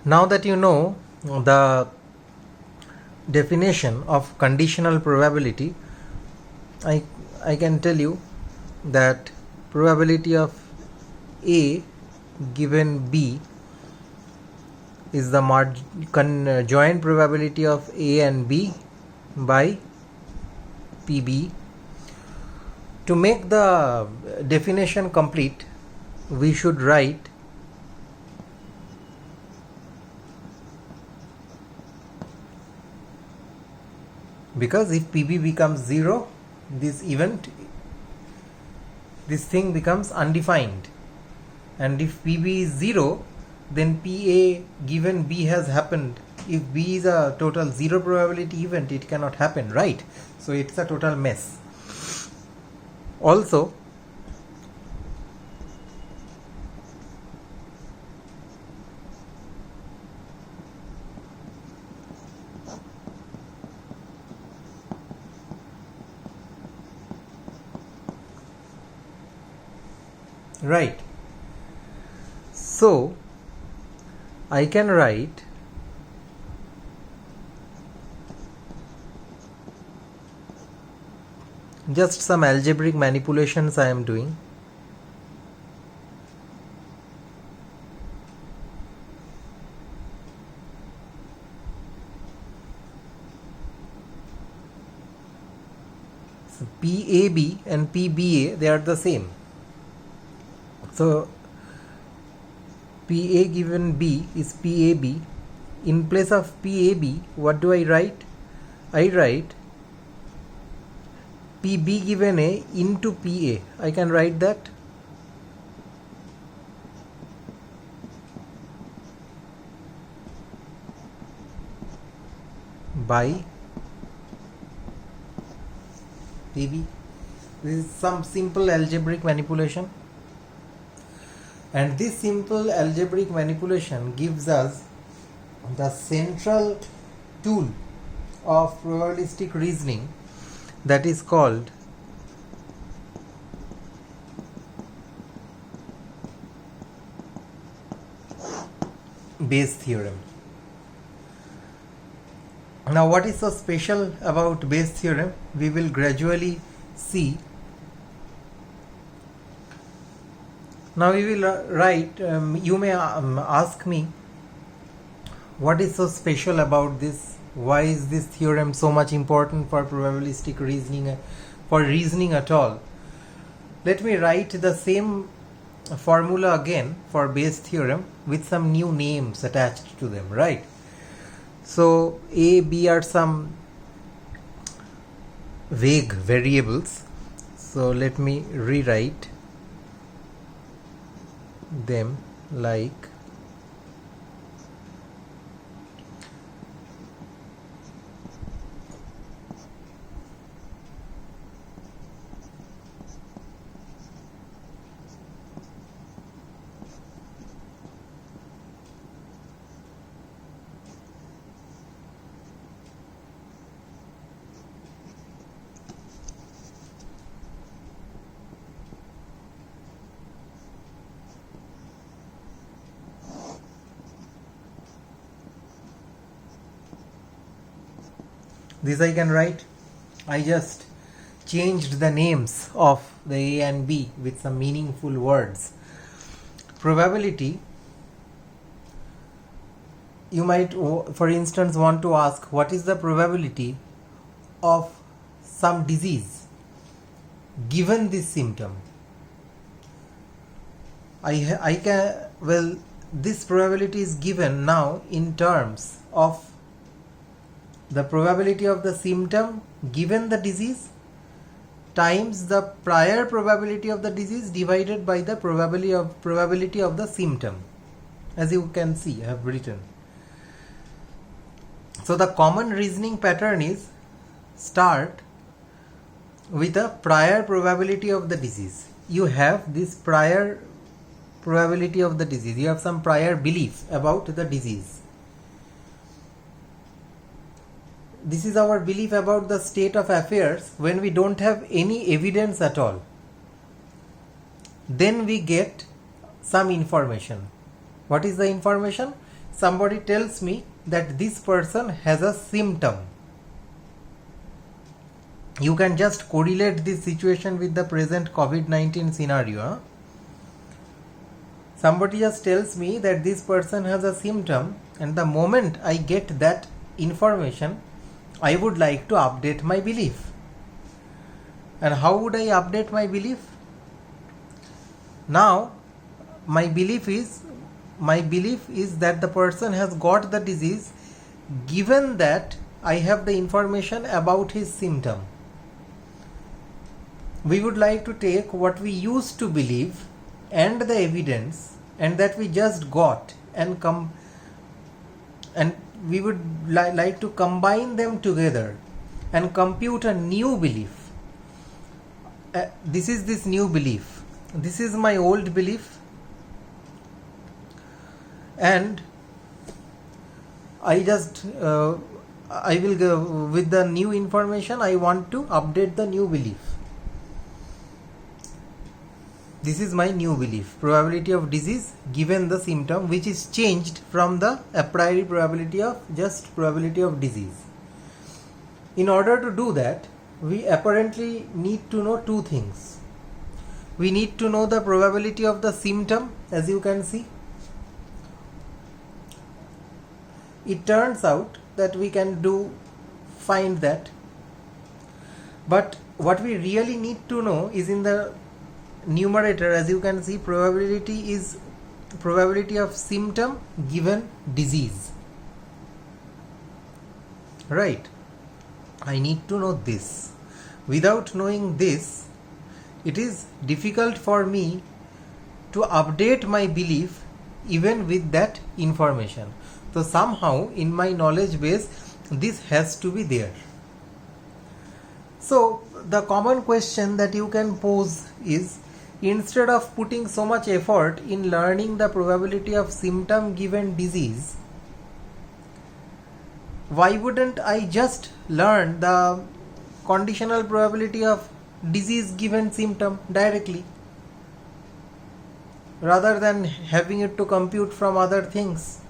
Now that you know the definition of conditional probability, I can tell you that probability of A given B is the joint probability of A and B by PB. To make the definition complete, we should write because if PB becomes 0, this thing becomes undefined, and if PB is 0, then PA given B has happened. If B is a total 0 probability event, it cannot happen, right? So it's a total mess. Also, right, so I can write just some algebraic manipulations I am doing. So PAB and PBA, they are the same. So PA given B is PAB. In place of PAB, what do I write? I write PB given A into PA. I can write that. By PB. This is some simple algebraic manipulation. And this simple algebraic manipulation gives us the central tool of probabilistic reasoning, that is called Bayes theorem. Now, what is so special about Bayes theorem? We will gradually see. Now we will write, you may ask me, what is so special about this? Why is this theorem so much important for probabilistic reasoning, for reasoning at all? Let me write the same formula again for Bayes theorem with some new names attached to them, right? So A, B are some vague variables. So let me rewrite them like this. I can write, I just changed the names of the A and B with some meaningful words. Probability, you might for instance want to ask, what is the probability of some disease given this symptom? I can, well, this probability is given now in terms of the probability of the symptom given the disease times the prior probability of the disease divided by the probability of the symptom. As you can see, I have written. So the common reasoning pattern is start with a prior probability of the disease. You have this prior probability of the disease. You have some prior belief about the disease. This is our belief about the state of affairs when we don't have any evidence at all. Then we get some information. What is the information? somebody tells me that this person has a symptom. You can just correlate this situation with the present COVID-19 scenario. Somebody just tells me that this person has a symptom, and the moment I get that information, I would like to update my belief. And how would I update my belief? Now, my belief is that the person has got the disease, given that I have the information about his symptom. We would like to take what we used to believe and the evidence and that we just got and we would like to combine them together and compute a new belief. This is this new belief. This is my old belief, and I will go with the new information. I want to update the new belief. This is my new belief. Probability of disease given the symptom, which is changed from the a priori probability of just probability of disease. In order to do that, we apparently need to know two things. We need to know the probability of the symptom, as you can see. It turns out that we can find that. But what we really need to know is in the numerator, as you can see, probability is probability of symptom given disease. Right? I need to know this. Without knowing this, it is difficult for me to update my belief even with that information. So somehow in my knowledge base, this has to be there. So the common question that you can pose is, instead of putting so much effort in learning the probability of symptom given disease, why wouldn't I just learn the conditional probability of disease given symptom directly, rather than having it to compute from other things?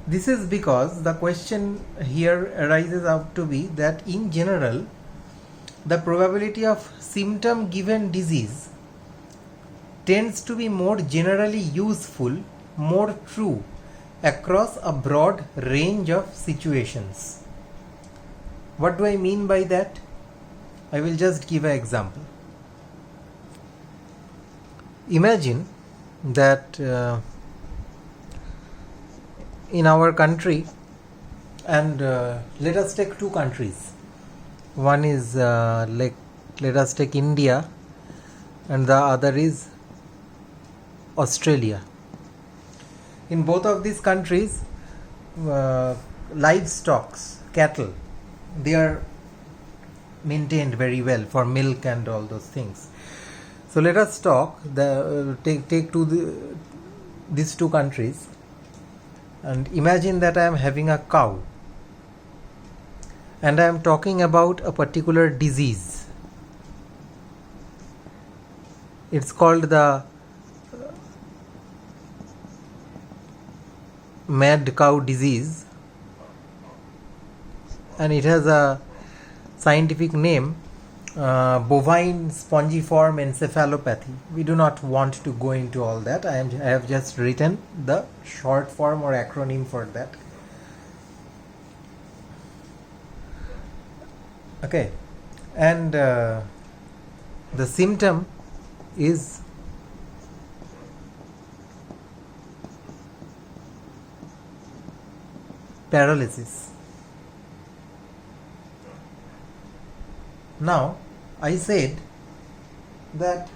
This is because the question here arises out to be that in general, the probability of symptom given disease tends to be more generally useful, more true across a broad range of situations. What do I mean by that? I will just give an example. Imagine that in our country, and let us take two countries. One is let us take India, and the other is Australia. In both of these countries, livestock, cattle, they are maintained very well for milk and all those things. So let us take these two countries, and imagine that I am having a cow, and I am talking about a particular disease. It's called the mad cow disease, and it has a scientific name, bovine spongiform encephalopathy. We do not want to go into all that. I have just written the short form or acronym for that. Okay, and the symptom is paralysis. Now, I said that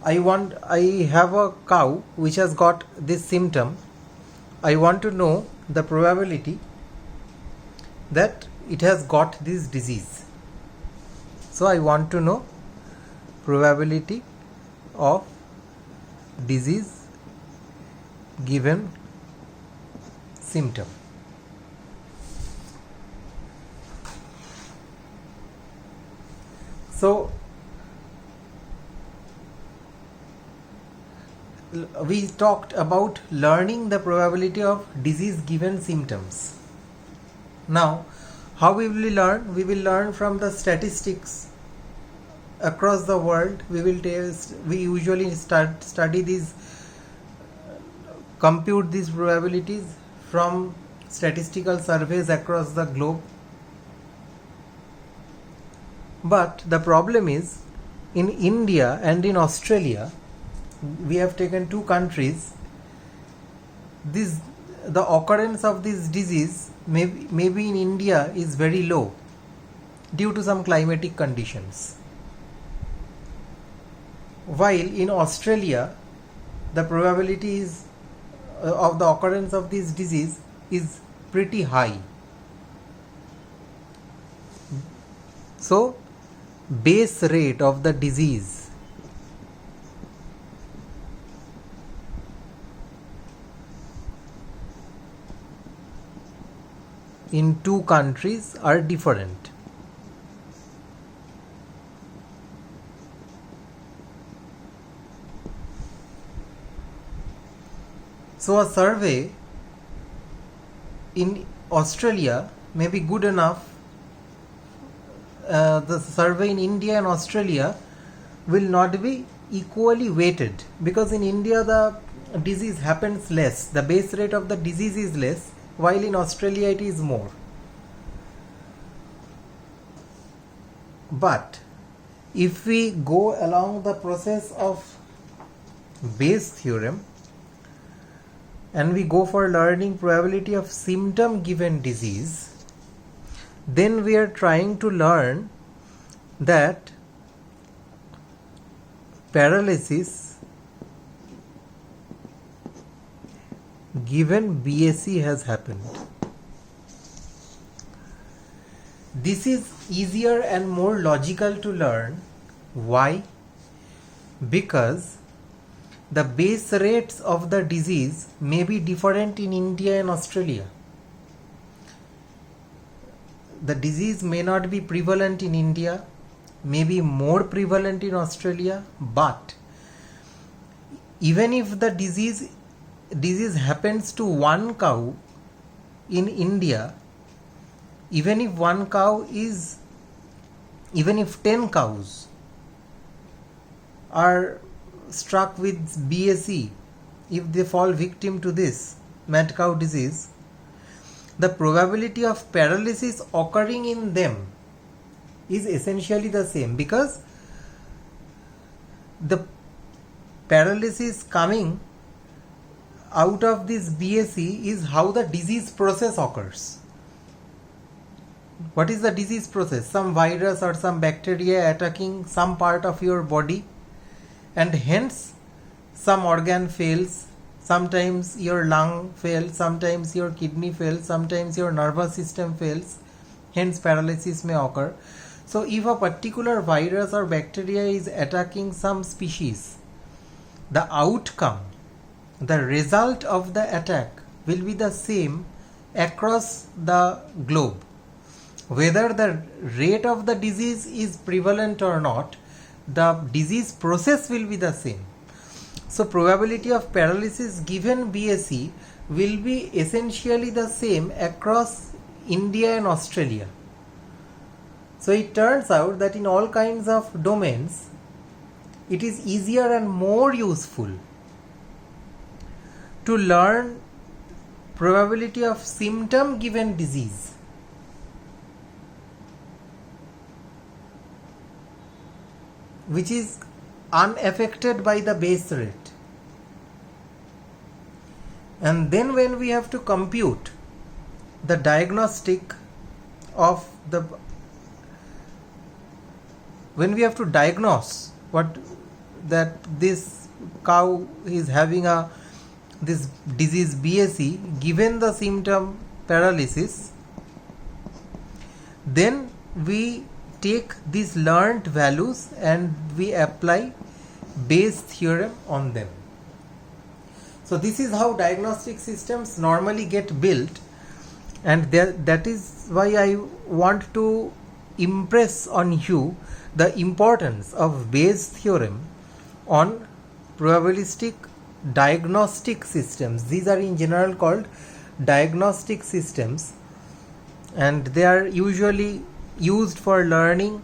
I have a cow which has got this symptom. I want to know the probability that it has got this disease. So I want to know probability of disease given symptom. So we talked about learning the probability of disease given symptoms. Now, how we will learn? We will learn from the statistics across the world. We usually study these, compute these probabilities from statistical surveys across the globe. But the problem is, in India and in Australia, we have taken two countries, the occurrence of this disease maybe in India is very low due to some climatic conditions, while in Australia the probability is of the occurrence of this disease is pretty high. So base rate of the disease in two countries are different. So a survey in Australia may be good enough. The survey in India and Australia will not be equally weighted, because in India the disease happens less, the base rate of the disease is less, while in Australia it is more. But if we go along the process of Bayes theorem and we go for learning probability of symptom given disease, then we are trying to learn that paralysis given BSE has happened. This is easier and more logical to learn. Why? Because the base rates of the disease may be different in India and Australia. The disease may not be prevalent in India, may be more prevalent in Australia, but even if the disease happens to one cow in India, even if 10 cows are struck with BSE, if they fall victim to this mad cow disease, the probability of paralysis occurring in them is essentially the same, because the paralysis coming out of this BSE is how the disease process occurs. What is the disease process? Some virus or some bacteria attacking some part of your body, and hence some organ fails. Sometimes your lung fails, sometimes your kidney fails, sometimes your nervous system fails, hence paralysis may occur. So if a particular virus or bacteria is attacking some species, the outcome, the result of the attack will be the same across the globe. Whether the rate of the disease is prevalent or not, the disease process will be the same. So probability of paralysis given BSE will be essentially the same across India and Australia. So it turns out that in all kinds of domains, it is easier and more useful to learn probability of symptom given disease, which is unaffected by the base rate. And then when we have to compute the diagnostic of when we have to diagnose that this cow is having this disease BSE given the symptom paralysis, then we take these learnt values and we apply Bayes theorem on them. So this is how diagnostic systems normally get built, and that is why I want to impress on you the importance of Bayes' theorem on probabilistic diagnostic systems. These are in general called diagnostic systems, and they are usually used for learning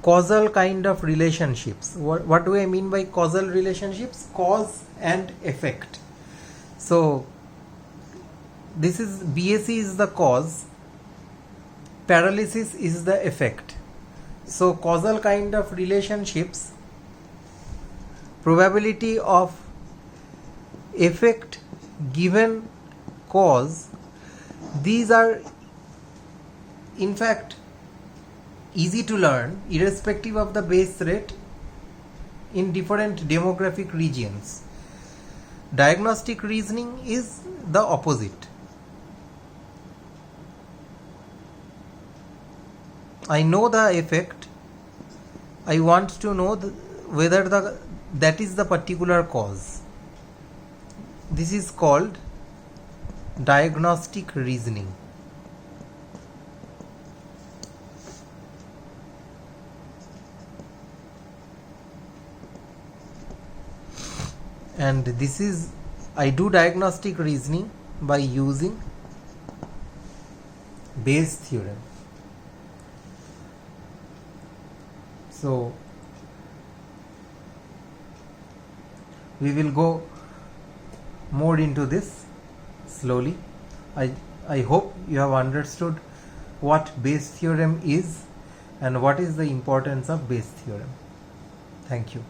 causal kind of relationships. What do I mean by causal relationships? Cause and effect. So this is BAC is the cause, paralysis is the effect. So causal kind of relationships, probability of effect given cause, these are in fact easy to learn irrespective of the Bayes rate in different demographic regions. Diagnostic reasoning is the opposite. I know the effect, I want to know whether that is the particular cause. This is called diagnostic reasoning. And this is, I do diagnostic reasoning by using Bayes' theorem. So we will go more into this slowly. I hope you have understood what Bayes' theorem is and what is the importance of Bayes' theorem. Thank you.